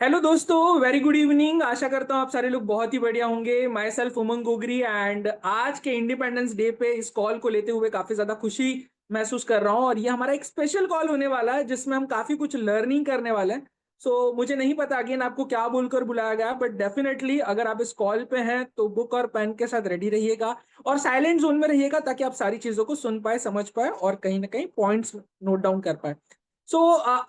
Hello दोस्तों, very good evening. आशा करता हूँ आप सारे लोग बहुत ही बढ़िया होंगे। My self Umang Gogri and आज के इंडिपेंडेंस डे पे इस कॉल को लेते हुए काफी ज्यादा खुशी महसूस कर रहा हूँ। और ये हमारा एक स्पेशल कॉल होने वाला है जिसमें हम काफी कुछ लर्निंग करने वाले हैं। मुझे नहीं पता अगेन आपको क्या बोलकर बुलाया गया, बट डेफिनेटली अगर आप इस कॉल पे हैं तो बुक और पेन के साथ रेडी रहिएगा और साइलेंट जोन में रहिएगा ताकि आप सारी चीजों को सुन पाए, समझ पाए और कहीं ना कहीं पॉइंट्स नोट डाउन कर पाए।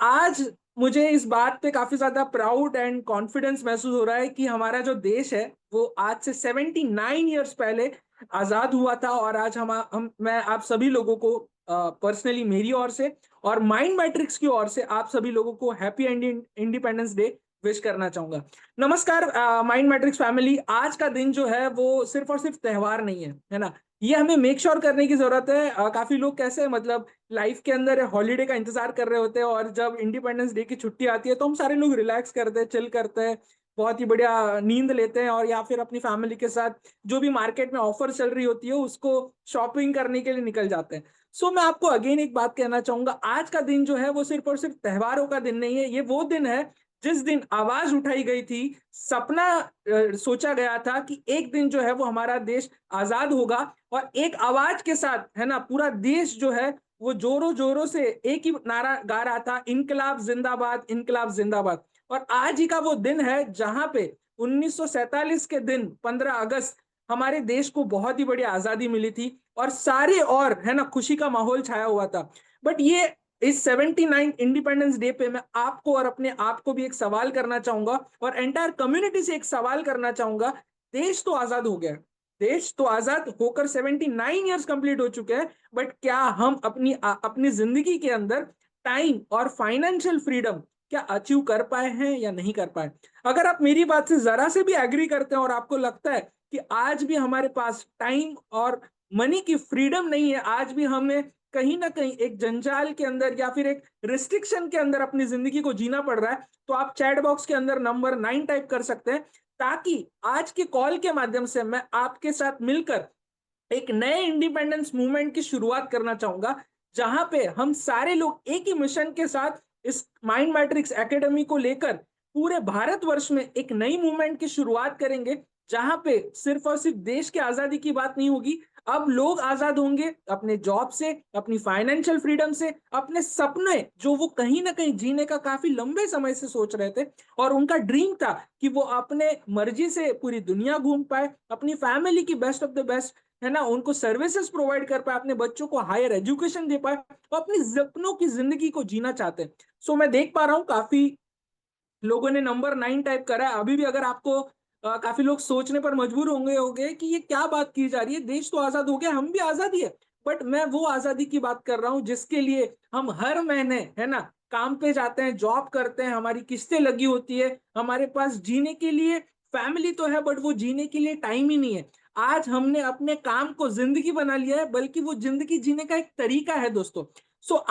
आज मुझे इस बात पे काफी ज्यादा प्राउड एंड कॉन्फिडेंस महसूस हो रहा है कि हमारा जो देश है वो आज से 79 ईयर्स पहले आजाद हुआ था। और आज हम मैं आप सभी लोगों को पर्सनली मेरी ओर से और माइंड मैट्रिक्स की ओर से आप सभी लोगों को हैप्पी इंडिपेंडेंस डे विश करना चाहूंगा। नमस्कार माइंड मैट्रिक्स फैमिली। आज का दिन जो है वो सिर्फ और सिर्फ त्योहार नहीं है ना। ये हमें मेक श्योर करने की जरूरत है। काफी लोग कैसे मतलब लाइफ के अंदर हॉलीडे का इंतजार कर रहे होते हैं और जब इंडिपेंडेंस डे की छुट्टी आती है तो हम सारे लोग रिलैक्स करते हैं, चिल करते हैं, बहुत ही बढ़िया नींद लेते हैं और या फिर अपनी फैमिली के साथ जो भी मार्केट में ऑफर चल रही होती है उसको शॉपिंग करने के लिए निकल जाते हैं। मैं आपको अगेन एक बात कहना चाहूंगा, आज का दिन जो है वो सिर्फ और सिर्फ त्योहारों का दिन नहीं है। ये वो दिन है जिस दिन आवाज उठाई गई थी, सपना सोचा गया था कि एक दिन जो है वो हमारा देश आजाद होगा। और एक आवाज के साथ है ना पूरा देश जो है वो जोरों जोरों से एक ही नारा गा रहा था, इनकलाब जिंदाबाद, इनकलाब जिंदाबाद। और आज ही का वो दिन है जहां पे 1947 के दिन 15 अगस्त हमारे देश को बहुत ही बड़ी आजादी मिली थी और सारे और है ना खुशी का माहौल छाया हुआ था। बट ये इस 79 इंडिपेंडेंस डे पे मैं आपको और अपने आप को भी एक सवाल करना चाहूंगा और एंटायर कम्युनिटी से एक सवाल करना चाहूंगा। देश तो आजाद हो गया, देश तो आजाद होकर 79 ईयर्स कंप्लीट हो चुके हैं, बट क्या हम अपनी जिंदगी के अंदर टाइम और फाइनेंशियल फ्रीडम क्या अचीव कर पाए हैं या नहीं कर पाए? अगर आप मेरी बात से जरा से भी एग्री करते हैं और आपको लगता है कि आज भी हमारे पास टाइम और मनी की फ्रीडम नहीं है, आज भी हमें कहीं ना कहीं एक जंजाल के अंदर या फिर एक रिस्ट्रिक्शन के अंदर अपनी जिंदगी को जीना पड़ रहा है, तो आप चैट बॉक्स के अंदर नंबर 9 टाइप कर सकते हैं ताकि आज के कॉल के माध्यम से मैं आपके साथ मिलकर एक नए इंडिपेंडेंस मूवमेंट की शुरुआत करना चाहूंगा, जहां पे हम सारे लोग एक ही मिशन के साथ इस माइंड मैट्रिक्स एकेडमी को लेकर पूरे भारतवर्ष में एक नई मूवमेंट की शुरुआत करेंगे, जहां पे सिर्फ और सिर्फ देश की आजादी की बात नहीं होगी। अब लोग आजाद होंगे अपने जॉब से, अपनी फाइनेंशियल फ्रीडम से, अपने सपने जो वो कहीं ना कहीं जीने का काफी लंबे समय से सोच रहे थे और उनका ड्रीम था कि वो अपने मर्जी से पूरी दुनिया घूम पाए, अपनी फैमिली की बेस्ट ऑफ द बेस्ट है ना उनको सर्विसेज प्रोवाइड कर पाए, अपने बच्चों को हायर एजुकेशन दे पाए और अपनी सपनों की जिंदगी को जीना चाहते हैं। मैं देख पा रहा हूँ काफी लोगों ने नंबर 9 टाइप करा है। अभी भी अगर आपको काफी लोग सोचने पर मजबूर होंगे होंगे कि ये क्या बात की जा रही है, देश तो आजाद हो गया, हम भी आजादी है। बट मैं वो आजादी की बात कर रहा हूँ जिसके लिए हम हर महीने है ना काम पे जाते हैं, जॉब करते हैं, हमारी किस्तें लगी होती है, हमारे पास जीने के लिए फैमिली तो है बट वो जीने के लिए टाइम ही नहीं है। आज हमने अपने काम को जिंदगी बना लिया है, बल्कि वो जिंदगी जीने का एक तरीका है दोस्तों।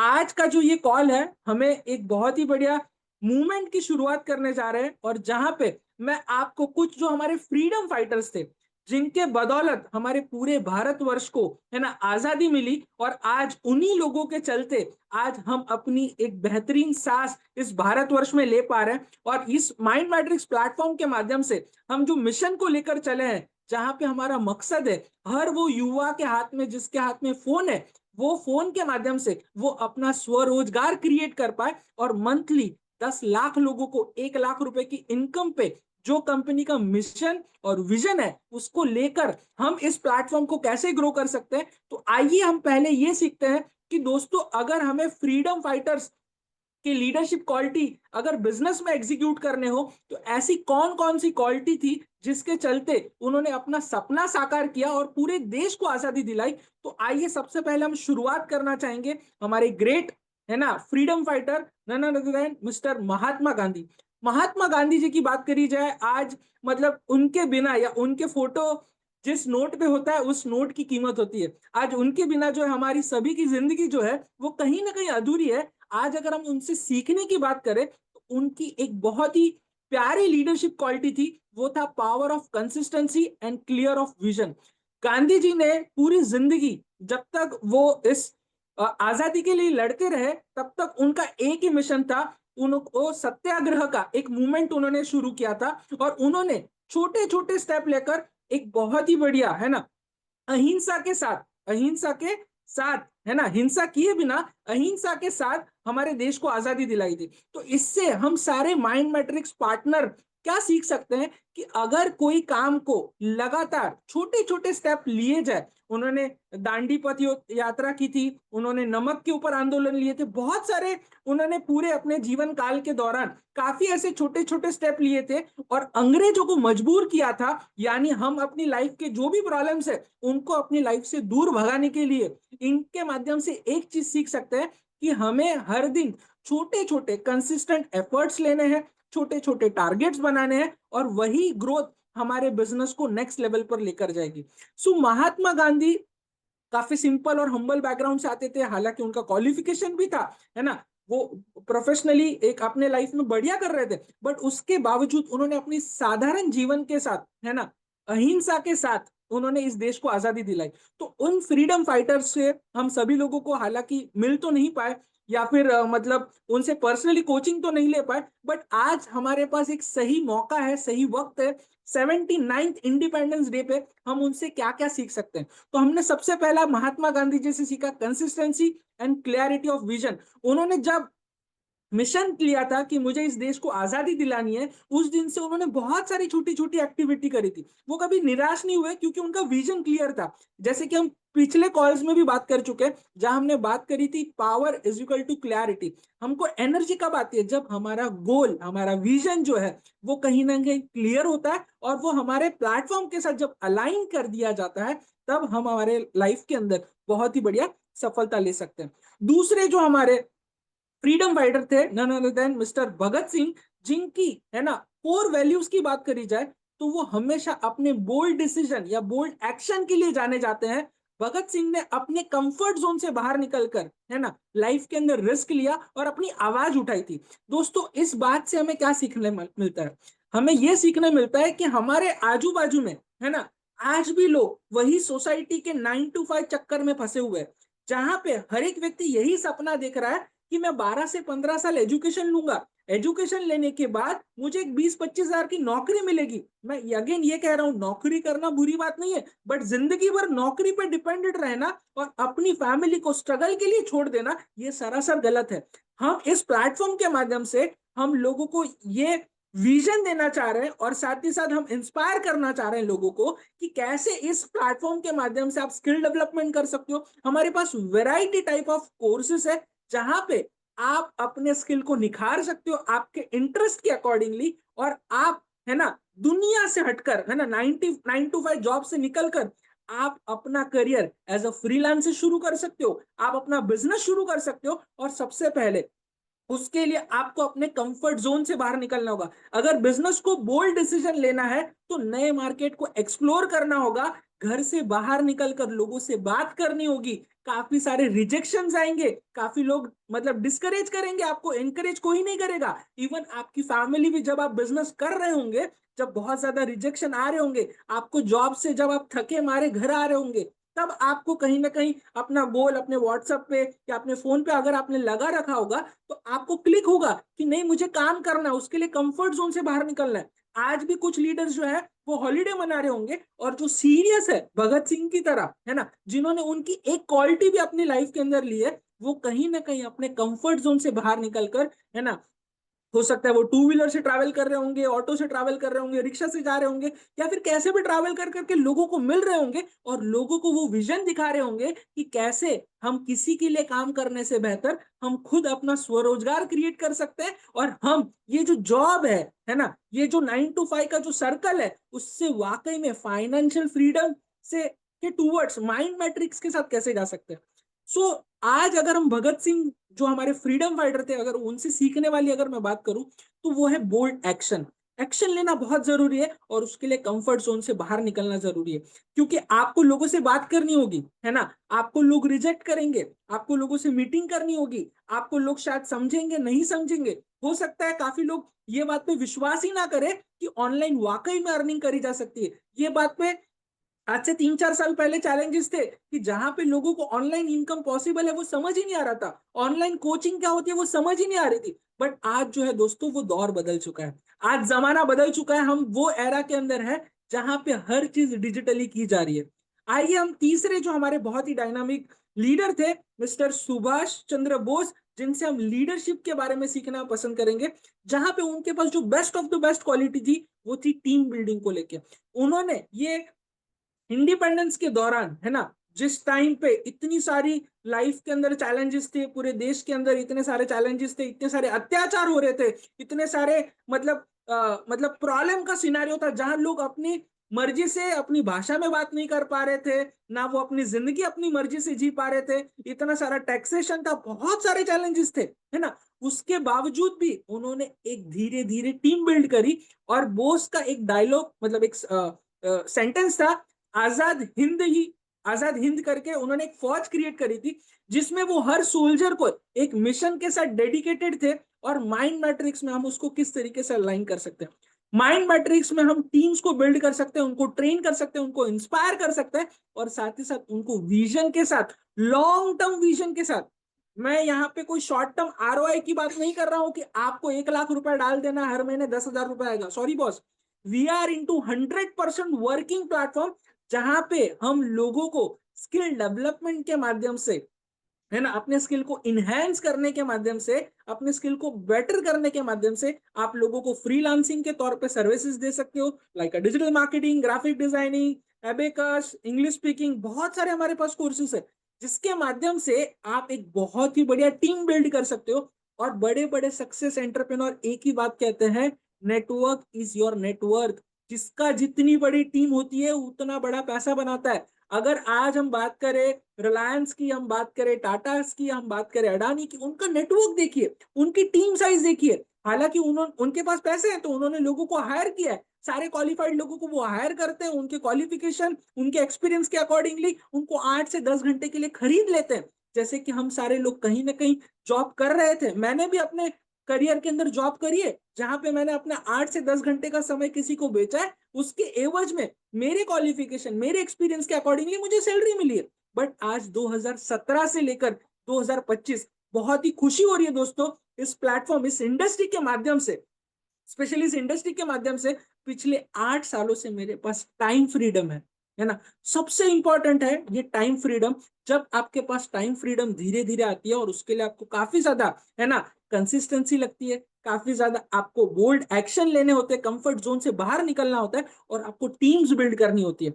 आज का जो ये कॉल है हमें एक बहुत ही बढ़िया मूवमेंट की शुरुआत करने जा रहे हैं और जहां पे मैं आपको कुछ जो हमारे फ्रीडम फाइटर्स थे, जिनके बदौलत हमारे पूरे भारतवर्ष को है ना आजादी मिली, और आज उन्हीं लोगों के चलते आज हम अपनी एक बेहतरीन सांस इस भारतवर्ष में ले पा रहे हैं। और इस माइंड मैट्रिक्स प्लेटफॉर्म के माध्यम से हम जो मिशन को लेकर चले हैं, जहां पे हमारा मकसद है हर वो युवा के हाथ में जिसके हाथ में फोन है, वो फोन के माध्यम से वो अपना स्वरोजगार क्रिएट कर पाए और मंथली 10 लाख लोगों को 1 लाख रुपए की इनकम पे जो कंपनी का मिशन और विजन है उसको लेकर हम इस प्लेटफॉर्म को कैसे ग्रो कर सकते हैं। तो आइए हम पहले ये सीखते हैं कि दोस्तों अगर हमें फ्रीडम फाइटर्स की लीडरशिप क्वालिटी अगर बिजनेस में एग्जीक्यूट करने हो तो ऐसी कौन कौन सी क्वालिटी थी जिसके चलते उन्होंने अपना सपना साकार किया और पूरे देश को आजादी दिलाई। तो आइए सबसे पहले हम शुरुआत करना चाहेंगे हमारे ग्रेट है ना freedom fighter none other than mister Mahatma Gandhi. Mahatma Gandhi ji की बात करी जाए आज, मतलब उनके बिना या उनके फोटो जिस नोट पे होता है उस नोट की कीमत होती है। आज उनके बिना जो है हमारी सभी की जिंदगी जो है वो कहीं ना कहीं अधूरी है। आज अगर हम उनसे सीखने की बात करें तो उनकी एक बहुत ही प्यारी लीडरशिप क्वालिटी थी, वो था power of consistency and clear of vision. Gandhi ji ने पूरी जिंदगी जब तक वो इस आजादी के लिए लड़ते रहे तब तक उनका एक ही मिशन था उनको सत्याग्रह का एक मूवमेंट उन्होंने शुरू किया था और उन्होंने छोटे-छोटे स्टेप लेकर एक बहुत ही बढ़िया, है ना, अहिंसा के साथ, है ना, हिंसा किए बिना अहिंसा के साथ हमारे देश को आजादी दिलाई थी। तो इससे हम सारे माइंड मैट्रिक्स पार्टनर क्या सीख सकते हैं कि अगर कोई काम को लगातार छोटे-छोटे स्टेप लिए जाए, उन्होंने दांडी पथ यात्रा की थी, उन्होंने नमक के ऊपर आंदोलन लिए थे, बहुत सारे उन्होंने पूरे अपने जीवन काल के दौरान काफ़ी ऐसे छोटे-छोटे स्टेप लिए थे और अंग्रेजों को मजबूर किया था, यानी हम अपनी लाइफ के जो भी प्रॉब्लम्स है, उनको अपनी लाइफ से दूर भगाने के लिए इनके माध्यम से एक चीज़ सीख सकते हैं कि हमें हर दिन छोटे-छोटे कंसिस्टेंट एफर्ट्स लेने हैं, छोटे-छोटे टारगेट्स बनाने हैं और वही ग्रोथ हमारे बिज़नेस को नेक्स्ट लेवल पर लेकर जाएगी। सो महात्मा गांधी काफ़ी सिंपल और हम्बल बैकग्राउंड से आते थे, हालाँकि उनका क्वालिफ़िकेशन भी था, है ना? वो प्रोफ़ेशनली एक अपने लाइफ़ में बढ़िया कर रहे थे, बट उसके बावजूद उन्होंने अपनी साधारण जीवन के साथ, है ना? अहिंसा के साथ उन्होंने इस देश को आज़ादी दिलाई। तो उन फ्रीडम फाइटर्स से हम सभी लोगों को हालाँकि मिल तो नहीं पाए या फिर मतलब उनसे पर्सनली कोचिंग तो नहीं ले पाए, बट आज हमारे पास एक सही मौका है, सही वक़्त है, 79th इंडिपेंडेंस डे पे हम उनसे क्या-क्या सीख सकते हैं। तो हमने सबसे पहला महात्मा गांधी जी से सीखा consistency and clarity of vision. उन्होंने जब मिशन लिया था कि मुझे इस देश को आजादी दिलानी है, उस दिन से उन्होंने बहुत सारी छोटी-छोटी एक्टिविटी करी थी। वो कभी निराश नहीं हुए क्योंकि उनका विजन क्लियर था। जैसे कि हम पिछले कॉल्स में भी बात कर चुके हैं, जहाँ हमने बात करी थी power is equal to clarity. हमको एनर्जी कब आती है? जब हमारा गोल, हमारा विजन जो है, वो कहीं न कहीं क्लियर होता है और वो हमारे प्लेटफ़ॉर्म के साथ जब अलाइन कर दिया जाता है, तब हम हमारे लाइफ़ के अंदर बहुत ही बढ़िया सफलता ले सकते हैं। दूसरे जो हमारे फ्रीडम फाइटर थे none other than mister Bhagat Singh, जिनकी, है ना, कोर वैल्यूज की बात करी जाए तो वो हमेशा अपने बोल्ड डिसीजन या बोल्ड एक्शन के लिए जाने जाते हैं। भगत सिंह ने अपने कंफर्ट जोन से बाहर निकलकर, है ना, लाइफ के अंदर रिस्क लिया और अपनी आवाज उठाई थी। दोस्तों, इस बात से हमें क्या सीखने मिलता है? हमें यह सीखने मिलता है कि हमारे आजू बाजू में, है ना, आज भी लोग वही सोसाइटी के 9 to 5 चक्कर में फंसे हुए हैं, जहां पे हर एक व्यक्ति यही सपना देख रहा है कि मैं 12 से 15 साल एजुकेशन लूंगा, एजुकेशन लेने के बाद मुझे एक 20-25 हजार की नौकरी मिलेगी। मैं अगेन ये कह रहा हूँ, नौकरी करना बुरी बात नहीं है, बट जिंदगी भर नौकरी पर डिपेंडेंट रहना और अपनी फैमिली को स्ट्रगल के लिए छोड़ देना, ये सरासर गलत है। हम इस प्लेटफॉर्म के माध्यम से हम लोगों को ये विजन देना चाह रहे हैं और साथ ही साथ हम इंस्पायर करना चाह रहे हैं लोगों को कि कैसे इस प्लेटफॉर्म के माध्यम से आप स्किल डेवलपमेंट कर सकते हो। हमारे पास वैरायटी टाइप ऑफ कोर्सेस है, जहां पे आप अपने स्किल को निखार सकते हो आपके इंटरेस्ट के अकॉर्डिंगली, और आप, है ना, दुनिया से हटकर, है ना, 9 to 5 जॉब से निकलकर आप अपना करियर एज अ फ्रीलांसर शुरू कर सकते हो, आप अपना बिजनेस शुरू कर सकते हो। और सबसे पहले उसके लिए आपको अपने कंफर्ट जोन से बाहर निकलना होगा। अगर बिजनेस को बोल्ड डिसीजन लेना है तो नए मार्केट को एक्सप्लोर करना होगा, घर से बाहर निकलकर लोगों से बात करनी होगी। काफी सारे रिजेक्शंस आएंगे, काफी लोग मतलब डिस्करेज करेंगे, आपको एनकरेज कोई नहीं करेगा। इवन आपकी फैमिली भी, जब आप बिजनेस कर रहे होंगे, जब बहुत ज्यादा रिजेक्शन आ रहे होंगे, आपको जॉब से जब आप थके मारे घर आ रहे होंगे, तब आपको कहीं ना कहीं अपना गोल अपने व्हाट्सएप पे या अपने फोन पे अगर आपने लगा रखा होगा, तो आपको क्लिक होगा कि नहीं, मुझे काम करना है, उसके लिए कंफर्ट जोन से बाहर निकलना है। आज भी कुछ लीडर्स जो है वो हॉलीडे मना रहे होंगे, और जो सीरियस है भगत सिंह की तरह, है ना, जिन्होंने उनकी एक क्वालिटी भी अपनी लाइफ के अंदर ली है, वो कहीं ना कहीं अपने कंफर्ट जोन से बाहर निकलकर, है ना, हो सकता है वो टू व्हीलर से ट्रैवल कर रहे होंगे, ऑटो से ट्रैवल कर रहे होंगे, रिक्शा से जा रहे होंगे, या फिर कैसे भी ट्रैवल कर करके लोगों को मिल रहे होंगे और लोगों को वो विजन दिखा रहे होंगे कि कैसे हम किसी के लिए काम करने से बेहतर हम खुद अपना स्वरोजगार क्रिएट कर सकते हैं। और हम ये जो जॉब है ना, ये जो 9 to 5 का जो सर्कल है, उससे वाकई में फाइनेंशियल फ्रीडम से के टूवर्ड्स माइंड मैट्रिक्स के साथ कैसे जा सकते हैं। सो आज अगर हम भगत सिंह जो हमारे फ्रीडम फाइटर थे, अगर उनसे सीखने वाली अगर मैं बात करूं, तो वो है बोल्ड एक्शन। एक्शन लेना बहुत जरूरी है और उसके लिए कंफर्ट जोन से बाहर निकलना जरूरी है, क्योंकि आपको लोगों से बात करनी होगी, है ना, आपको लोग रिजेक्ट करेंगे, आपको लोगों से मीटिंग करनी होगी, आपको लोग शायद समझेंगे नहीं समझेंगे, हो सकता है काफी लोग ये बात पे विश्वास ही ना करें कि ऑनलाइन वाकई में अर्निंग करी जा सकती है। ये बात पे आज से 3-4 साल पहले चैलेंजेस थे कि जहां पे लोगों को ऑनलाइन इनकम पॉसिबल है वो समझ ही नहीं आ रहा था, ऑनलाइन कोचिंग क्या होती है वो समझ ही नहीं आ रही थी। बट आज जो है दोस्तों वो दौर बदल चुका है, आज जमाना बदल चुका है, हम वो एरा के अंदर है जहां पे हर चीज डिजिटली की जा रही है। आइए हम तीसरे जो हमारे बहुत ही डायनामिक लीडर थे, मिस्टर सुभाष चंद्र बोस, जिनसे हम लीडरशिप के बारे में सीखना पसंद करेंगे, जहां पे उनके पास जो best of the best quality थी वो थी टीम बिल्डिंग को लेके। उन्होंने ये इंडिपेंडेंस के दौरान, है ना, जिस टाइम पे इतनी सारी लाइफ के अंदर चैलेंजेस थे, पूरे देश के अंदर इतने सारे चैलेंजेस थे, इतने सारे अत्याचार हो रहे थे, इतने सारे मतलब प्रॉब्लम का सिनारियो था जहां लोग अपनी मर्जी से अपनी भाषा में बात नहीं कर पा रहे थे, ना वो अपनी जिंदगी अपनी मर्जी से जी पा रहे थे, इतना सारा टैक्सेशन था, बहुत सारे चैलेंजेस थे, है ना। उसके बावजूद भी उन्होंने एक धीरे धीरे टीम बिल्ड करी। और बोस का एक डायलॉग, मतलब एक सेंटेंस था, आजाद हिंद ही, आजाद हिंद करके उन्होंने एक फौज क्रिएट करी थी जिसमें वो हर सोल्जर को एक मिशन के साथ डेडिकेटेड थे। और माइंड मैट्रिक्स में हम उसको किस तरीके से अलाइन कर सकते हैं, माइंड मैट्रिक्स में हम टीम्स को बिल्ड कर सकते हैं, उनको ट्रेन कर सकते हैं, उनको इंस्पायर कर सकते हैं, और साथ ही साथ उनको विजन के साथ, लॉन्ग टर्म विजन के साथ। मैं यहाँ पे कोई शॉर्ट टर्म आरओआई की बात नहीं कर रहा हूं कि आपको 1 लाख रुपए डाल देना, हर महीने 10,000 रुपए आएगा। Sorry boss, we are into 100% working platform, जहां पे हम लोगों को स्किल डेवलपमेंट के माध्यम से, है ना, अपने स्किल को इनहेंस करने के माध्यम से, अपने स्किल को बेटर करने के माध्यम से आप लोगों को फ्रीलांसिंग के तौर पे सर्विसेज दे सकते हो, like digital marketing, graphic designing, abacus, English speaking, बहुत सारे हमारे पास कोर्सेज है जिसके माध्यम से आप एक बहुत ही बढ़िया टीम बिल्ड कर सकते हो। और बड़े बड़े सक्सेस एंटरप्रेन्योर एक ही बात कहते हैं, नेटवर्क इज योर नेटवर्थ। जिसका जितनी बड़ी टीम होती है उतना बड़ा पैसा बनाता है। अगर आज हम बात करें रिलायंस की, हम बात करें टाटा की, हम बात करें अडानी की, उनका नेटवर्क देखिए, उनकी टीम साइज देखिए। हालांकि उन्होंने, उनके पास पैसे हैं तो उन्होंने लोगों को हायर किया है, सारे क्वालिफाइड लोगों को वो हायर करते हैं, उनके क्वालिफिकेशन, उनके एक्सपीरियंस के अकॉर्डिंगली उनको 8 से 10 घंटे के लिए खरीद लेते हैं। जैसे कि हम सारे लोग कहीं ना कहीं जॉब कर रहे थे, मैंने भी अपने करियर के अंदर जॉब करी है जहां पे मैंने अपना 8 से 10 घंटे का समय किसी को बेचा है, उसके एवज में मेरे क्वालिफिकेशन, मेरे एक्सपीरियंस के अकॉर्डिंगली मुझे सैलरी मिली है। बट आज 2017 से लेकर 2025 बहुत ही खुशी हो रही है दोस्तों, इस प्लेटफॉर्म, इस इंडस्ट्री के माध्यम से, स्पेशली इस इंडस्ट्री के माध्यम से पिछले 8 सालों से मेरे पास टाइम फ्रीडम है ना। सबसे इंपॉर्टेंट है ये टाइम फ्रीडम। जब आपके पास टाइम फ्रीडम धीरे धीरे आती है और उसके लिए आपको काफी ज्यादा, है ना, कंसिस्टेंसी लगती है, काफी ज्यादा आपको बोल्ड एक्शन लेने होते हैं, कंफर्ट जोन से बाहर निकलना होता है, और आपको टीम्स बिल्ड करनी होती है।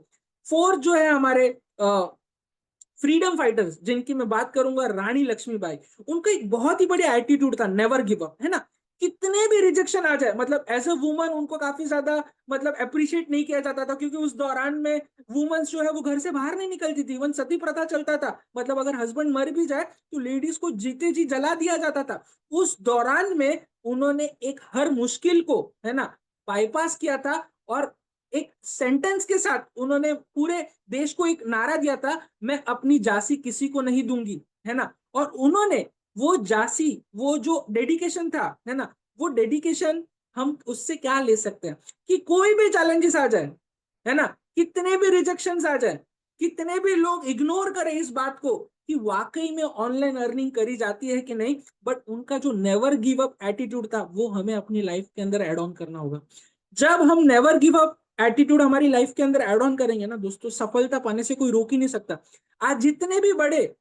फोर्थ जो है हमारे फ्रीडम फाइटर्स, जिनकी मैं बात करूंगा, रानी लक्ष्मीबाई। उनका एक बहुत ही बढ़िया एटीट्यूड था, नेवर गिव अप, है ना। कितने भी रिजेक्शन आ जाए, मतलब एज अ वुमन उनको काफी ज्यादा मतलब अप्रिशिएट नहीं किया जाता था, क्योंकि उस दौरान में वुमेन्स जो है वो घर से बाहर नहीं निकलती थी, इवन सती प्रथा चलता था, मतलब अगर हस्बैंड मर भी जाए तो लेडीज को जीते जी जला दिया जाता था। उस दौरान में उन्होंने एक हर मुश्किल को, है ना, बाईपास किया था, और एक सेंटेंस के साथ उन्होंने पूरे देश को एक नारा दिया था, मैं अपनी जासी किसी को नहीं दूंगी, है ना। और उन्होंने वो जासी, वो जो डेडिकेशन था, है ना, वो डेडिकेशन हम उससे क्या ले सकते हैं कि कोई भी चैलेंजेस आ जाए, है ना, कितने भी रिजेक्शंस आ जाए, कितने भी लोग इग्नोर करें इस बात को कि वाकई में ऑनलाइन अर्निंग करी जाती है कि नहीं, बट उनका जो नेवर गिव अप एटीट्यूड था वो हमें अपनी लाइफ के अंदर एड ऑन करना होगा। जब हम नेवर गिव अप एटीट्यूड हमारी लाइफ के अंदर एड ऑन करेंगे ना दोस्तों, सफलता पाने से कोई रोक ही नहीं सकता। आज जितने भी बड़े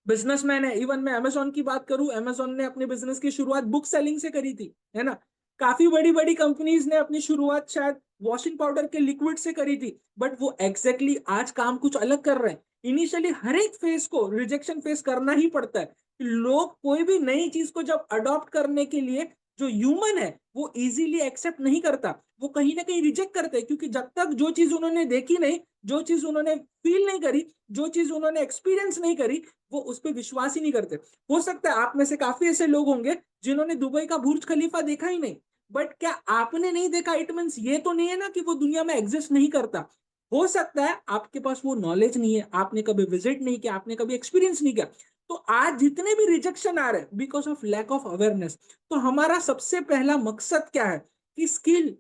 बिजनेसमैन है, इवन मैं अमेजोन की बात करूं, अमेजोन ने अपने बिजनेस की शुरुआत बुक सेलिंग से करी थी, है ना। काफी बड़ी बड़ी कंपनीज ने अपनी शुरुआत शायद वॉशिंग पाउडर के लिक्विड से करी थी, बट वो एग्जैक्टली exactly आज काम कुछ अलग कर रहे हैं। इनिशियली हर एक फेस को रिजेक्शन फेस करना ही पड़ता है। लोग कोई भी नई चीज को जब अडॉप्ट करने के लिए, जो ह्यूमन है वो इजीली एक्सेप्ट नहीं करता, वो कहीं ना कहीं रिजेक्ट करते हैं, क्योंकि जब तक जो चीज उन्होंने देखी नहीं, जो चीज उन्होंने फील नहीं करी, जो चीज उन्होंने एक्सपीरियंस नहीं करी, वो उस पर विश्वास ही नहीं करते। हो सकता है आप में से काफी ऐसे लोग होंगे जिन्होंने दुबई का बुर्ज खलीफा देखा ही नहीं, बट क्या आपने नहीं देखा इट मीन्स ये तो नहीं है ना कि वो दुनिया में एग्जिस्ट नहीं करता। हो सकता है आपके पास वो नॉलेज नहीं है, आपने कभी विजिट नहीं किया, आपने कभी एक्सपीरियंस नहीं किया। तो आज जितने भी रिजेक्शन आ रहे हैं because of lack of awareness, तो हमारा सबसे पहला मकसद क्या है कि स्किल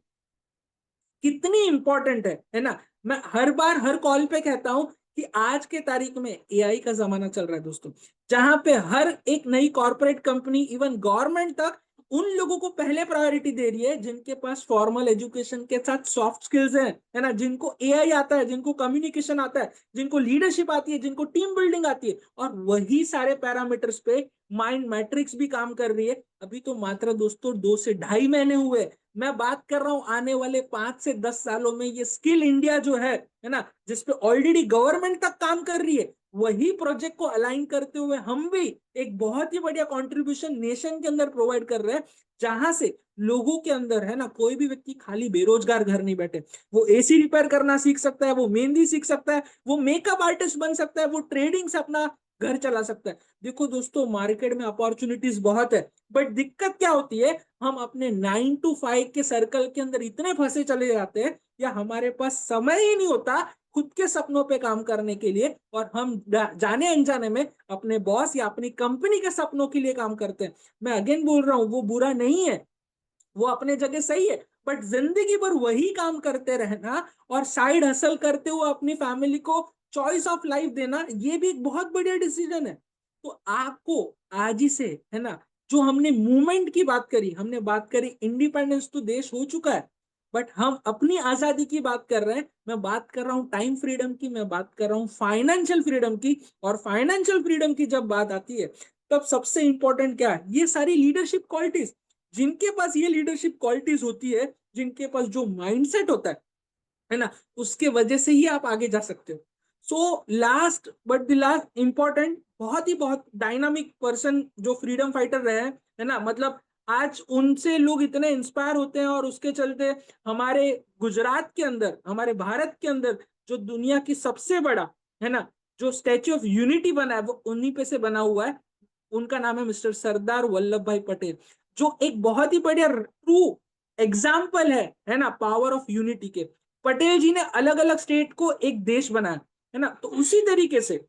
कितनी इंपॉर्टेंट है ना। मैं हर बार हर कॉल पे कहता हूं कि आज के तारीख में एआई का जमाना चल रहा है दोस्तों, जहां पे हर एक नई कॉर्पोरेट कंपनी, इवन गवर्नमेंट तक उन लोगों को पहले प्रायोरिटी दे रही है जिनके पास फॉर्मल एजुकेशन के साथ सॉफ्ट स्किल्स हैं, है ना, जिनको एआई आता है, जिनको कम्युनिकेशन आता है, जिनको लीडरशिप आती है, जिनको टीम बिल्डिंग आती है। और वही सारे पैरामीटर्स पे माइंड मैट्रिक्स भी काम कर रही है। अभी तो मात्र दोस्तों 2 से ढाई महीने हुए। मैं बात कर रहा हूं आने वाले 5 से 10 सालों में ये स्किल इंडिया जो है ना, जिसपे ऑलरेडी गवर्नमेंट तक काम कर रही है, वही प्रोजेक्ट को अलाइन करते हुए हम भी एक बहुत ही बढ़िया कंट्रीब्यूशन नेशन के अंदर प्रोवाइड कर रहे हैं, जहां से लोगों के अंदर, है ना, कोई भी व्यक्ति खाली बेरोजगार घर नहीं बैठे। वो एसी रिपेयर करना सीख सकता है, वो मेहंदी सीख सकता है, वो मेकअप आर्टिस्ट बन सकता है, वो ट्रेडिंग से अपना घर चला सकता है। देखो दोस्तों, मार्केट में अपॉर्चुनिटीज बहुत है, बट दिक्कत क्या होती है, हम अपने 9 to 5 के सर्कल के अंदर इतने फंसे चले जाते हैं, या हमारे पास समय ही नहीं होता खुद के सपनों पे काम करने के लिए, और हम जाने अनजाने में अपने बॉस या अपनी कंपनी के सपनों के लिए काम करते हैं। मैं अगेन बोल रहा हूँ, वो बुरा नहीं है, वो अपने जगह सही है, बट जिंदगी भर वही काम करते रहना और साइड हसल करते हुए अपनी फैमिली को चॉइस ऑफ लाइफ देना, ये भी एक बहुत बढ़िया डिसीजन है। तो आपको आज ही से, है ना, जो हमने मूवमेंट की बात करी, हमने बात करी इंडिपेंडेंस, तो देश हो चुका है, बट हम अपनी आजादी की बात कर रहे हैं। मैं बात कर रहा हूँ टाइम फ्रीडम की, मैं बात कर रहा हूँ फाइनेंशियल फ्रीडम की। और फाइनेंशियल फ्रीडम की जब बात आती है, तब सबसे इंपॉर्टेंट क्या है, ये सारी लीडरशिप क्वालिटीज। जिनके पास ये लीडरशिप क्वालिटीज होती है, जिनके पास जो माइंडसेट होता है ना, उसके वजह से ही आप आगे जा सकते हो। So last but the last important, बहुत डायनामिक पर्सन जो फ्रीडम फाइटर रहे हैं, है ना, मतलब आज उनसे लोग इतने इंस्पायर होते हैं, और उसके चलते हमारे गुजरात के अंदर, हमारे भारत के अंदर जो दुनिया की सबसे बड़ा, है ना, जो स्टैच्यू ऑफ यूनिटी बना है, वो उन्हीं पे से बना हुआ है। उनका नाम है मिस्टर सरदार वल्लभ भाई पटेल, जो एक बहुत ही बढ़िया ट्रू एग्जाम्पल है ना, पावर ऑफ यूनिटी के। पटेल जी ने अलग अलग स्टेट को एक देश बनाया, है ना। तो उसी तरीके से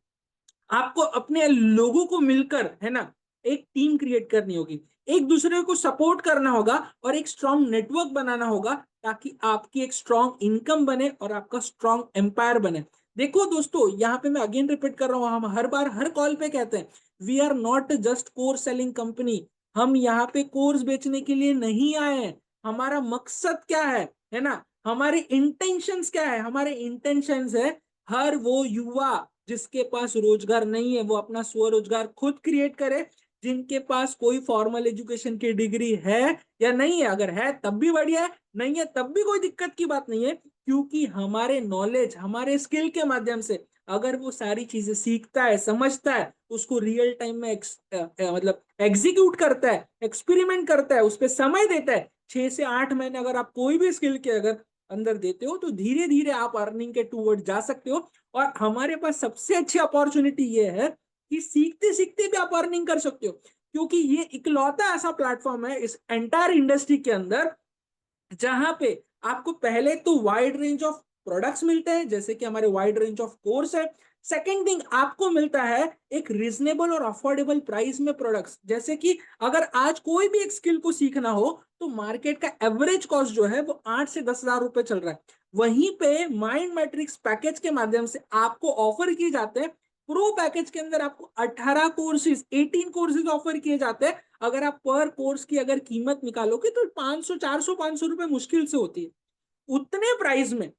आपको अपने लोगों को मिलकर, है ना, एक टीम क्रिएट करनी होगी, एक दूसरे को सपोर्ट करना होगा, और एक स्ट्रांग नेटवर्क बनाना होगा, ताकि आपकी एक स्ट्रांग इनकम बने और आपका स्ट्रांग एम्पायर बने। देखो दोस्तों, यहाँ पे मैं अगेन रिपीट कर रहा हूँ, हम हर बार हर कॉल पे कहते हैं, we are not just course selling company. हम यहाँ पे कोर्स बेचने के लिए नहीं आए हैं। हमारा मकसद क्या है ना, हमारे इंटेंशंस क्या है, हमारे इंटेंशंस है हर वो युवा जिसके पास रोजगार नहीं है, वो अपना स्वरोजगार खुद क्रिएट करे। जिनके पास कोई फॉर्मल एजुकेशन की डिग्री है या नहीं है, अगर है तब भी बढ़िया है, नहीं है तब भी कोई दिक्कत की बात नहीं है, क्योंकि हमारे नॉलेज, हमारे स्किल के माध्यम से अगर वो सारी चीजें सीखता है, समझता है, उसको रियल टाइम में मतलब एग्जीक्यूट करता है, एक्सपेरिमेंट करता है, उस पर समय देता है, 6 से 8 महीने अगर आप कोई भी स्किल के अगर अंदर देते हो, तो धीरे धीरे आप अर्निंग के टूवर्ड जा सकते हो। और हमारे पास सबसे अच्छी अपॉर्चुनिटी ये है कि सीखते सीखते भी आप अर्निंग कर सकते हो, क्योंकि ये इकलौता ऐसा प्लेटफॉर्म है इस एंटायर इंडस्ट्री के अंदर, जहां पे आपको पहले तो वाइड रेंज ऑफ प्रोडक्ट्स मिलते हैं, जैसे कि हमारे वाइड रेंज ऑफ कोर्स है। सेकेंड थिंग, आपको मिलता है एक रीजनेबल और अफोर्डेबल प्राइस में प्रोडक्ट्स, जैसे कि अगर आज कोई भी एक स्किल को सीखना हो, तो मार्केट का एवरेज कॉस्ट जो है वो 8 से 10 हजार रुपए चल रहा है। वहीं पे माइंड मैट्रिक्स पैकेज के माध्यम से आपको ऑफर किए जाते हैं। प्रो पैकेज के अंदर आपको 18 कोर्सेज, 18 कोर्सेज ऑफर किए जाते हैं। अगर आप पर कोर्स की अगर कीमत निकालोगे, तो 500, 400, 500 रुपए मुश्किल से होती है। उतने प्राइस में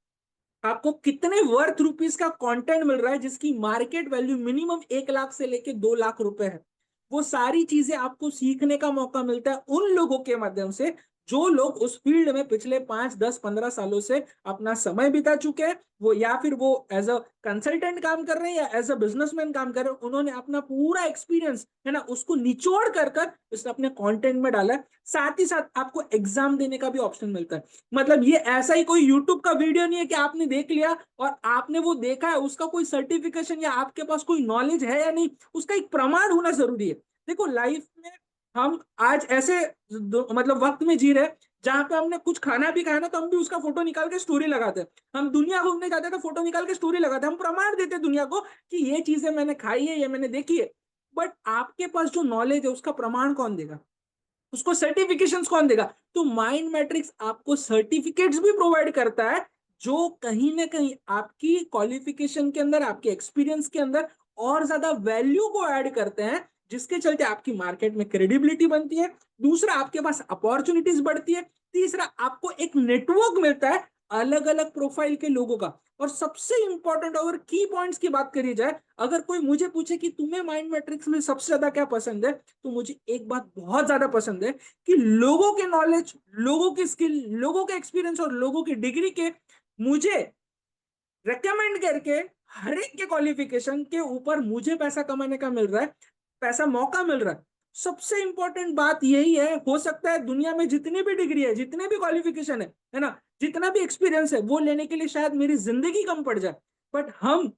आपको कितने वर्थ रुपीस का कंटेंट मिल रहा है, जिसकी मार्केट वैल्यू मिनिमम 1 लाख से लेके 2 लाख रुपए है। वो सारी चीजें आपको सीखने का मौका मिलता है उन लोगों के माध्यम से जो लोग उस फील्ड में पिछले 5, 10, 15 सालों से अपना समय बिता चुके हैं। वो या फिर वो एज अ कंसल्टेंट काम कर रहे हैं, या एज अ बिजनेसमैन काम कर रहे हैं, उन्होंने अपना पूरा एक्सपीरियंस, है ना, उसको निचोड़ कर कर उसने अपने कंटेंट में डाला है। साथ ही साथ आपको एग्जाम देने का भी ऑप्शन मिलता है। मतलब ये ऐसा ही कोई यूट्यूब का वीडियो नहीं है कि आपने देख लिया और आपने वो देखा है, उसका कोई सर्टिफिकेशन या आपके पास कोई नॉलेज है या नहीं, उसका एक प्रमाण होना जरूरी है। देखो लाइफ में हम आज ऐसे मतलब वक्त में जी रहे, जहां पे हमने कुछ खाना भी खाया ना, तो हम भी उसका फोटो निकाल के स्टोरी लगाते हैं। हम दुनिया घूमने जाते हैं तो फोटो निकाल के स्टोरी लगाते हैं, हम प्रमाण देते हैं दुनिया को कि ये चीजें मैंने खाई है, ये मैंने देखी है। बट आपके पास जो नॉलेज है, उसका प्रमाण कौन देगा, उसको सर्टिफिकेशंस कौन देगा? तो माइंड मैट्रिक्स आपको सर्टिफिकेट्स भी प्रोवाइड करता है, जो कहीं ना कहीं आपकी क्वालिफिकेशन के अंदर, आपके एक्सपीरियंस के अंदर और ज्यादा वैल्यू को ऐड करते हैं, जिसके चलते आपकी मार्केट में क्रेडिबिलिटी बनती है। दूसरा, आपके पास अपॉर्चुनिटीज बढ़ती है। तीसरा, आपको एक नेटवर्क मिलता है अलग अलग प्रोफाइल के लोगों का। और सबसे इंपॉर्टेंट अगर की पॉइंट्स की बात करी जाए, अगर कोई मुझे पूछे कि तुम्हें माइंड मैट्रिक्स में सबसे ज्यादा क्या पसंद है, तो मुझे एक बात बहुत ज्यादा पसंद है कि लोगों के नॉलेज, लोगों की स्किल, लोगों के एक्सपीरियंस और लोगों की डिग्री के मुझे रेकमेंड करके हर एक के क्वालिफिकेशन के ऊपर मुझे पैसा कमाने का मिल रहा है, पैसा मौका मिल रहा है। सबसे इंपॉर्टेंट बात यही है। हो सकता है दुनिया में जितनी भी डिग्री है, जितने भी क्वालिफिकेशन है ना, जितना भी एक्सपीरियंस है, वो लेने के लिए शायद मेरी जिंदगी कम पड़ जाए, बट हम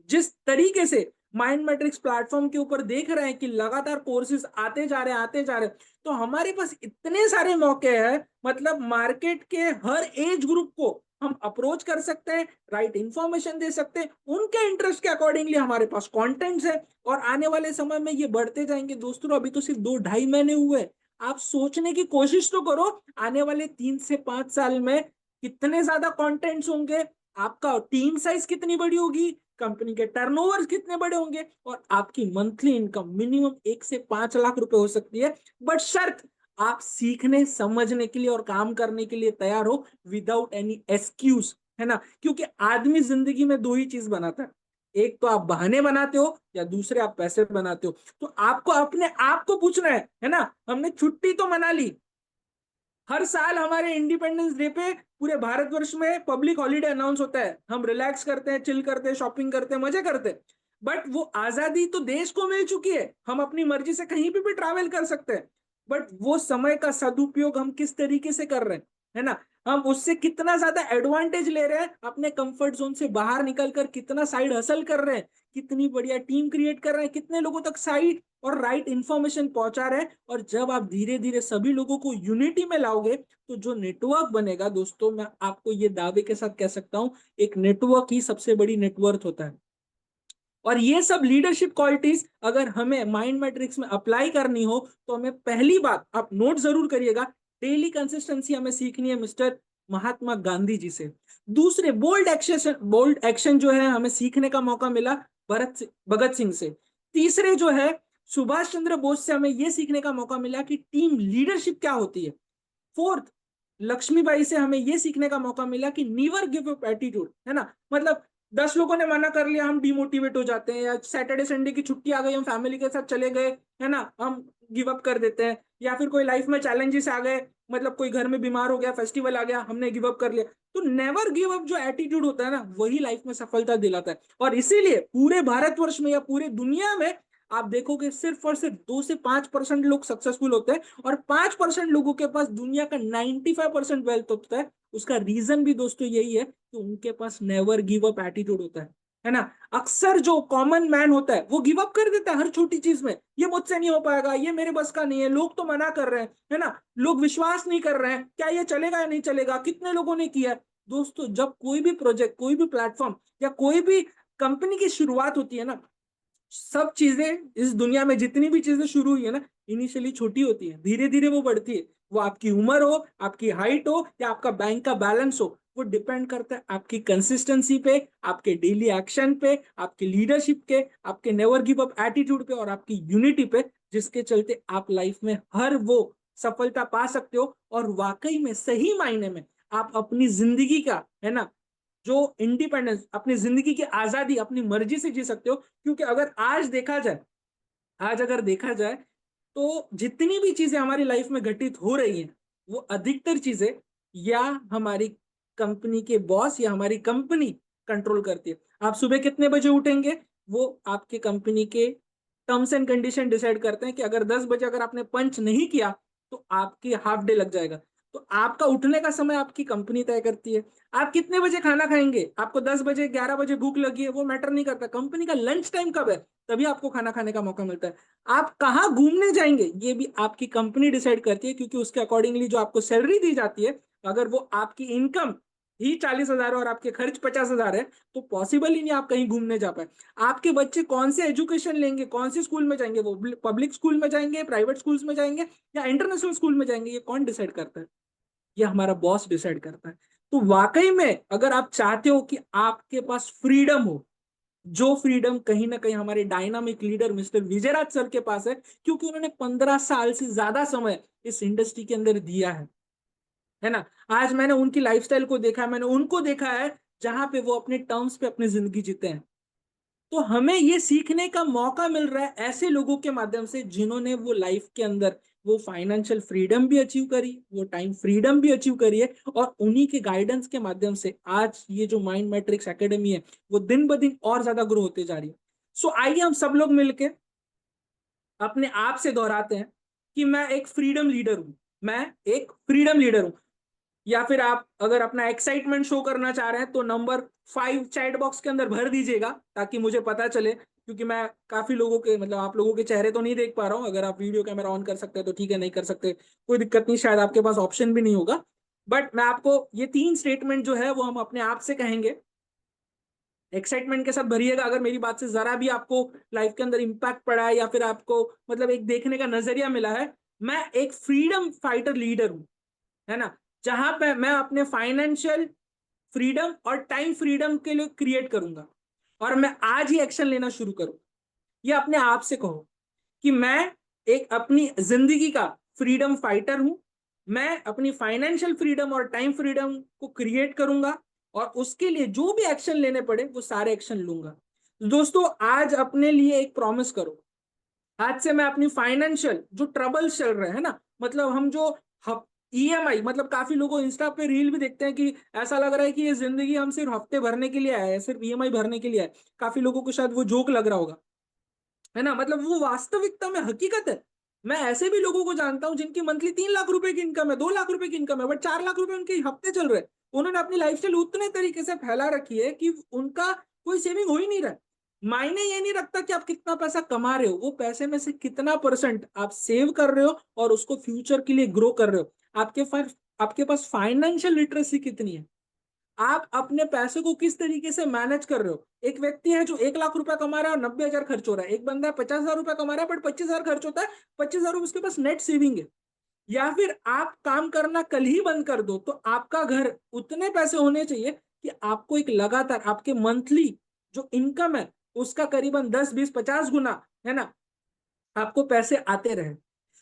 जिस तरीके से माइंड मैट्रिक्स प्लेटफॉर्म के ऊपर देख रहे हैं कि लगातार कोर्सेज आते जा रहे हैं, आते जा रहे हैं, तो हमारे पास इतने सारे मौके हैं, मतलब मार्केट के हर एज ग्रुप को हम अप्रोच कर सकते हैं, राइट इंफॉर्मेशन दे सकते हैं, उनके इंटरेस्ट के अकॉर्डिंगली हमारे पास कंटेंट्स है। और आने वाले समय में ये बढ़ते जाएंगे दोस्तों। अभी तो सिर्फ 2 ढाई महीने हुए हैं। आप सोचने की कोशिश तो करो, आने वाले 3 से 5 साल में कितने ज्यादा कंटेंट्स होंगे, आपका टीम साइज कितनी बड़ी होगी, कंपनी के टर्नओवर कितने बड़े होंगे, और आपकी मंथली इनकम मिनिमम 1 से 5 लाख रुपए हो सकती है। बट शर्त, आप सीखने समझने के लिए और काम करने के लिए तैयार हो, विदाउट एनी एक्सक्यूज, है ना। क्योंकि आदमी जिंदगी में दो ही चीज बनाता है, एक तो आप बहाने बनाते हो, या दूसरे आप पैसे बनाते हो। तो आपको अपने आप को पूछना है ना। हमने छुट्टी तो मना ली, हर साल हमारे इंडिपेंडेंस डे पे पूरे भारतवर्ष में पब्लिक हॉलीडे अनाउंस होता है, हम रिलैक्स करते हैं, चिल करते हैं, शॉपिंग करते हैं, मजे करते हैं। बट वो आजादी तो देश को मिल चुकी है, हम अपनी मर्जी से कहीं भी ट्रैवल कर सकते हैं। बट वो समय का सदुपयोग हम किस तरीके से कर रहे हैं, है ना। हम उससे कितना ज्यादा एडवांटेज ले रहे हैं, अपने कंफर्ट जोन से बाहर निकल कर कितना साइड हसल कर रहे हैं, कितनी बढ़िया टीम क्रिएट कर रहे हैं, कितने लोगों तक साइड और राइट इंफॉर्मेशन पहुंचा रहे हैं। और जब आप धीरे धीरे सभी लोगों को यूनिटी में लाओगे, तो जो नेटवर्क बनेगा दोस्तों, मैं आपको ये दावे के साथ कह सकता हूं, एक नेटवर्क ही सबसे बड़ी नेटवर्थ होता है। और ये सब लीडरशिप क्वालिटीज अगर हमें माइंड मैट्रिक्स में अप्लाई करनी हो, तो हमें पहली बात आप नोट जरूर करिएगा, डेली कंसिस्टेंसी हमें सीखनी है मिस्टर महात्मा गांधी जी से। दूसरे, बोल्ड एक्शन जो है हमें सीखने का मौका मिला भगत सिंह से। तीसरे जो है, सुभाष चंद्र बोस से हमें यह सीखने का मौका मिला कि टीम लीडरशिप क्या होती है। फोर्थ, लक्ष्मीबाई से हमें यह सीखने का मौका मिला कि नीवर गिव अप एटीट्यूड, है ना। मतलब 10 लोगों ने मना कर लिया, हम डिमोटिवेट हो जाते हैं, या सैटरडे संडे की छुट्टी आ गई, हम फैमिली के साथ चले गए, है ना, हम गिव अप कर देते हैं। या फिर कोई लाइफ में चैलेंजेस आ गए, मतलब कोई घर में बीमार हो गया, फेस्टिवल आ गया, हमने गिव अप कर लिया। तो नेवर गिव अप जो एटीट्यूड होता है ना, वही लाइफ में सफलता दिलाता है। और इसीलिए पूरे भारतवर्ष में या पूरे दुनिया में आप देखोगे सिर्फ और सिर्फ 2 से 5% लोग सक्सेसफुल होते हैं, और 5% लोगों के पास दुनिया का 95% वेल्थ होता है। उसका रीजन भी दोस्तों यही है कि उनके पास नेवर गिव अप एटीट्यूड होता है ना। अक्सर जो कॉमन मैन होता है वो गिव अप कर देता है हर छोटी चीज में, ये मुझसे नहीं हो पाएगा, ये मेरे बस का नहीं है, लोग तो मना कर रहे हैं, है ना, लोग विश्वास नहीं कर रहे हैं, क्या ये चलेगा या नहीं चलेगा, कितने लोगों ने किया। दोस्तों, जब कोई भी प्रोजेक्ट, कोई भी प्लेटफॉर्म या कोई भी कंपनी की शुरुआत होती है ना, सब चीजें इस दुनिया में जितनी भी चीजें शुरू हुई है ना, इनिशियली छोटी होती है, धीरे धीरे वो बढ़ती है। वो आपकी उम्र हो, आपकी हाइट हो, या आपका बैंक का बैलेंस हो, वो डिपेंड करता है आपकी कंसिस्टेंसी पे, आपके डेली एक्शन पे, आपकी लीडरशिप के, आपके नेवर गिव अप एटीट्यूड पे, और आपकी यूनिटी पे, जिसके चलते आप लाइफ में हर वो सफलता पा सकते हो। और वाकई में सही मायने में आप अपनी जिंदगी का, है ना, जो इंडिपेंडेंस, अपनी जिंदगी की आजादी अपनी मर्जी से जी सकते हो। क्योंकि अगर आज देखा जाए, आज अगर देखा जाए, तो जितनी भी चीजें हमारी लाइफ में घटित हो रही हैं, वो अधिकतर चीजें या हमारी कंपनी के बॉस या हमारी कंपनी कंट्रोल करती है। आप सुबह कितने बजे उठेंगे, वो आपके कंपनी के टर्म्स एंड कंडीशन डिसाइड करते हैं कि अगर 10 बजे अगर आपने पंच नहीं किया, तो आपकी हाफ डे लग जाएगा। तो आपका उठने का समय आपकी कंपनी तय करती है। आप कितने बजे खाना खाएंगे, आपको 10 बजे 11 बजे भूख लगी है, वो मैटर नहीं करता, कंपनी का लंच टाइम कब है, तभी आपको खाना खाने का मौका मिलता है। आप कहाँ घूमने जाएंगे, ये भी आपकी कंपनी डिसाइड करती है, क्योंकि उसके अकॉर्डिंगली जो आपको सैलरी दी जाती है, अगर वो आपकी इनकम ही 40,000 और आपके खर्च 50,000 है, तो पॉसिबल ही नहीं आप कहीं घूमने जा पाए। आपके बच्चे कौन से एजुकेशन लेंगे, कौन से स्कूल में जाएंगे, वो पब्लिक स्कूल में जाएंगे, प्राइवेट स्कूल्स में जाएंगे, या इंटरनेशनल स्कूल में जाएंगे, ये कौन डिसाइड करता है, ये हमारा बॉस डिसाइड करता है। तो वाकई में अगर आप चाहते हो कि आपके पास फ्रीडम हो, जो फ्रीडम कहीं ना कहीं हमारे dynamic leader mister Vijayraj sir के पास है, क्योंकि उन्होंने 15 साल से ज्यादा समय इस इंडस्ट्री के अंदर दिया है ना। आज मैंने उनकी लाइफस्टाइल को देखा, मैंने उनको देखा है जहां पे वो अपने टर्म्स पे अपनी जिंदगी जीते हैं। तो हमें ये सीखने का मौका मिल रहा है ऐसे लोगों के माध्यम से जिन्होंने वो लाइफ के अंदर वो फाइनेंशियल फ्रीडम भी अचीव करी, वो टाइम फ्रीडम भी अचीव करी है, और उन्हीं के गाइडेंस के माध्यम से आज ये जो माइंड मैट्रिक्स एकेडमी है वो दिन ब दिन और ज्यादा ग्रो होते जा रही है। सो आइए हम सब लोग मिलके अपने आप से दोहराते हैं कि मैं एक फ्रीडम लीडर हूं, मैं एक फ्रीडम लीडर हूं। या फिर आप अगर अपना एक्साइटमेंट शो करना चाह रहे हैं तो नंबर 5 चैट बॉक्स के अंदर भर दीजिएगा, ताकि मुझे पता चले, क्योंकि मैं काफी लोगों के मतलब आप लोगों के चेहरे तो नहीं देख पा रहा हूँ। अगर आप वीडियो कैमरा ऑन कर सकते हैं तो ठीक है, नहीं कर सकते कोई दिक्कत नहीं, शायद आपके पास ऑप्शन भी नहीं होगा। बट मैं आपको ये 3 स्टेटमेंट जो है वो हम अपने आप से कहेंगे, एक्साइटमेंट के साथ भरिएगा। अगर मेरी बात से जरा भी आपको लाइफ के अंदर इंपैक्ट पड़ा है या फिर आपको मतलब एक देखने का नजरिया मिला है, मैं एक फ्रीडम फाइटर लीडर हूं, है ना, जहां पे मैं अपने फाइनेंशियल फ्रीडम और टाइम फ्रीडम के लिए क्रिएट करूंगा, और मैं आज ही एक्शन लेना शुरू करूं। ये अपने आप से कहो कि मैं एक अपनी जिंदगी का फ्रीडम फाइटर हूं, मैं अपनी फाइनेंशियल फ्रीडम और टाइम फ्रीडम को क्रिएट करूंगा, और उसके लिए जो भी एक्शन लेने पड़े वो सारे एक्शन लूंगा। दोस्तों, आज अपने लिए एक प्रॉमिस करो, आज से मैं अपनी फाइनेंशियल जो ट्रबल्स चल रहे हैं ना, मतलब हम जो ईएमआई, मतलब काफी लोगों इंस्टा पे रील भी देखते हैं कि ऐसा लग रहा है कि ये जिंदगी हम सिर्फ हफ्ते भरने के लिए आए हैं, सिर्फ ईएमआई भरने के लिए आए। काफी लोगों को शायद वो जोक लग रहा होगा, है ना, मतलब वो वास्तविकता में हकीकत है। मैं ऐसे भी लोगों को जानता हूं जिनकी मंथली 3 लाख रुपए की इनकम है, 2 लाख रुपए की इनकम है, बट 4 लाख रुपए उनके हफ्ते चल रहे हैं। उन्होंने अपनी लाइफस्टाइल उतने तरीके से फैला रखी है कि उनका कोई सेविंग हो ही नहीं रहा। मायने ये नहीं रखता कि आप कितना पैसा कमा रहे हो, वो पैसे में से कितना परसेंट आप सेव कर रहे हो और उसको फ्यूचर के लिए ग्रो कर रहे हो। आपके पास फाइनेंशियल लिटरेसी कितनी है, आप अपने पैसे को किस तरीके से मैनेज कर रहे हो। एक व्यक्ति है जो 1 लाख रुपया कमा रहा है और 90,000 खर्च हो रहा है, एक बंदा है 50,000 रुपया कमा रहा है बट 25,000 खर्च होता है, 25,000 उसके पास नेट सेविंग है। या फिर आप काम करना कल ही बंद कर दो, तो आपका घर उतने पैसे होने चाहिए कि आपको एक लगातार आपके मंथली जो इनकम है उसका करीबन 10, 20, 50 गुना, है ना, आपको पैसे आते रहे।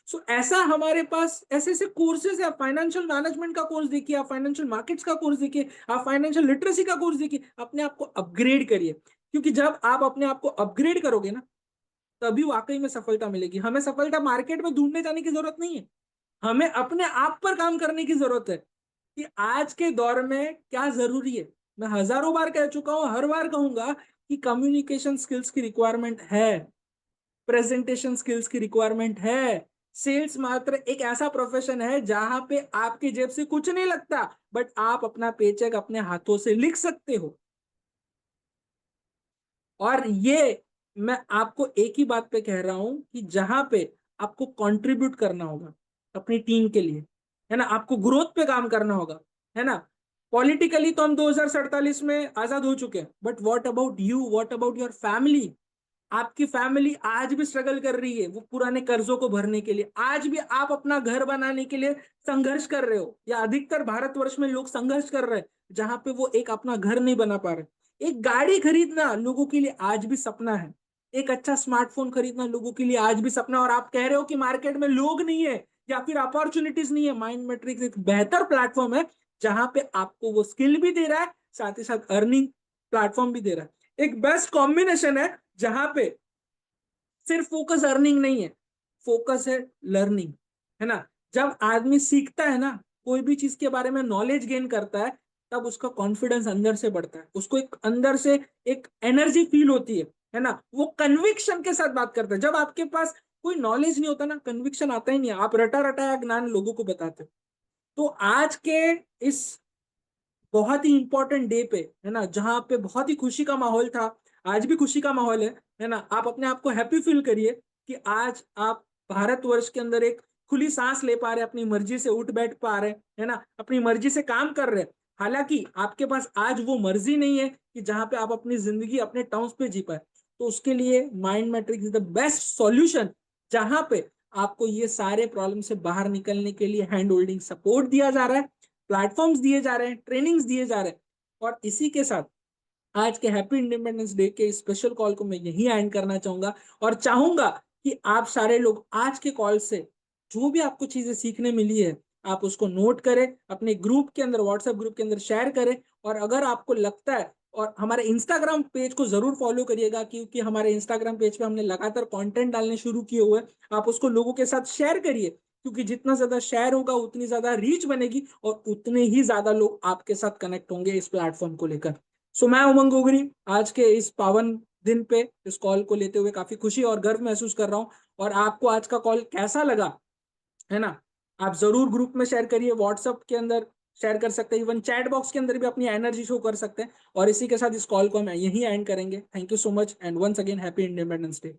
सो ऐसा हमारे पास ऐसे ऐसे कोर्सेज है। आप फाइनेंशियल मैनेजमेंट का कोर्स देखिए, आप फाइनेंशियल मार्केट्स का कोर्स देखिए, आप फाइनेंशियल लिटरेसी का कोर्स देखिए, अपने आप को अपग्रेड करिए। क्योंकि जब आप अपने आप को अपग्रेड करोगे ना, तभी वाकई में सफलता मिलेगी। हमें सफलता मार्केट में ढूंढने जाने की जरूरत नहीं है, हमें अपने आप पर काम करने की जरूरत है कि आज के दौर में क्या जरूरी है। मैं हजारों बार कह चुका हूं, हर बार कहूंगा कि कम्युनिकेशन स्किल्स की रिक्वायरमेंट है, प्रेजेंटेशन स्किल्स की रिक्वायरमेंट है। सेल्स मात्र एक ऐसा प्रोफेशन है जहां पे आपकी जेब से कुछ नहीं लगता, बट आप अपना पेचेक अपने हाथों से लिख सकते हो। और ये मैं आपको एक ही बात पे कह रहा हूं कि जहां पे आपको कंट्रीब्यूट करना होगा अपनी टीम के लिए, है ना, आपको ग्रोथ पे काम करना होगा, है ना। पॉलिटिकली तो हम 2047 में आजाद हो चुके हैं, but what about you, what about your family. आपकी फैमिली आज भी स्ट्रगल कर रही है वो पुराने कर्जों को भरने के लिए, आज भी आप अपना घर बनाने के लिए संघर्ष कर रहे हो, या अधिकतर भारतवर्ष में लोग संघर्ष कर रहे हैं जहां पे वो एक अपना घर नहीं बना पा रहे। एक गाड़ी खरीदना लोगों के लिए आज भी सपना है, एक अच्छा स्मार्टफोन खरीदना लोगों के लिए आज भी सपना है। और आप कह रहे हो कि मार्केट में लोग नहीं है या फिर अपॉर्चुनिटीज नहीं है। माइंड मैट्रिक्स एक बेहतर प्लेटफॉर्म है जहां पे आपको वो स्किल भी दे रहा है, साथ ही साथ अर्निंग प्लेटफॉर्म भी दे रहा है। एक बेस्ट कॉम्बिनेशन है जहां पे सिर्फ फोकस अर्निंग नहीं है, फोकस है लर्निंग, है ना। जब आदमी सीखता है ना, कोई भी चीज के बारे में नॉलेज गेन करता है, तब उसका कॉन्फिडेंस अंदर से बढ़ता है, उसको एक अंदर से एक एनर्जी फील होती है ना, वो कन्विक्शन के साथ बात करता है। जब आपके पास कोई नॉलेज नहीं होता ना, कन्विक्शन आता ही नहीं है, आप रटा रटाया ज्ञान लोगों को बताते हो। तो आज के इस बहुत ही इंपॉर्टेंट डे पे, है ना, जहां पे बहुत ही खुशी का माहौल था, आज भी खुशी का माहौल है ना, आप अपने आप को हैप्पी फील करिए कि आज आप भारतवर्ष के अंदर एक खुली सांस ले पा रहे, अपनी मर्जी से उठ बैठ पा रहे, है ना, अपनी मर्जी से काम कर रहे हैं। हालांकि आपके पास आज वो मर्जी नहीं है कि जहां पे आप अपनी जिंदगी अपने टर्म्स पे जी पाए, तो उसके लिए mind matrix is the best solution, जहां पे आपको ये सारे प्रॉब्लम से बाहर निकलने के लिए हैंड होल्डिंग सपोर्ट दिया जा रहा है, प्लेटफॉर्म्स दिए जा रहे हैं, ट्रेनिंग्स दिए जा रहे हैं। और इसी के साथ आज के हैप्पी इंडिपेंडेंस डे के स्पेशल कॉल को मैं यही एंड करना चाहूंगा और चाहूंगा कि आप सारे लोग आज के कॉल से जो भी आपको चीजें सीखने मिली है आप उसको नोट करें, अपने ग्रुप के अंदर, व्हाट्सएप ग्रुप के अंदर शेयर करें। और अगर आपको लगता है, और हमारे इंस्टाग्राम पेज को जरूर फॉलो करिएगा, क्योंकि हमारे इंस्टाग्राम पेज पे हमने लगातार कंटेंट डालने शुरू किए हुए हैं। आप उसको लोगों के साथ शेयर करिए, क्योंकि जितना ज्यादा शेयर होगा उतनी ज्यादा रीच बनेगी और उतने ही ज्यादा लोग आपके साथ कनेक्ट होंगे इस प्लेटफॉर्म को लेकर। सो मैं उमंग गोगरी आज के इस पावन दिन पे इस कॉल को लेते हुए काफी खुशी और गर्व महसूस कर रहा हूँ। और आपको आज का कॉल कैसा लगा, है ना, आप जरूर ग्रुप में शेयर करिए, व्हाट्सएप के अंदर शेयर कर सकते हैं, इवन चैट बॉक्स के अंदर भी अपनी एनर्जी शो कर सकते हैं। और इसी के साथ इस कॉल को हम यहीं एंड करेंगे। Thank you so much and once again happy independence day.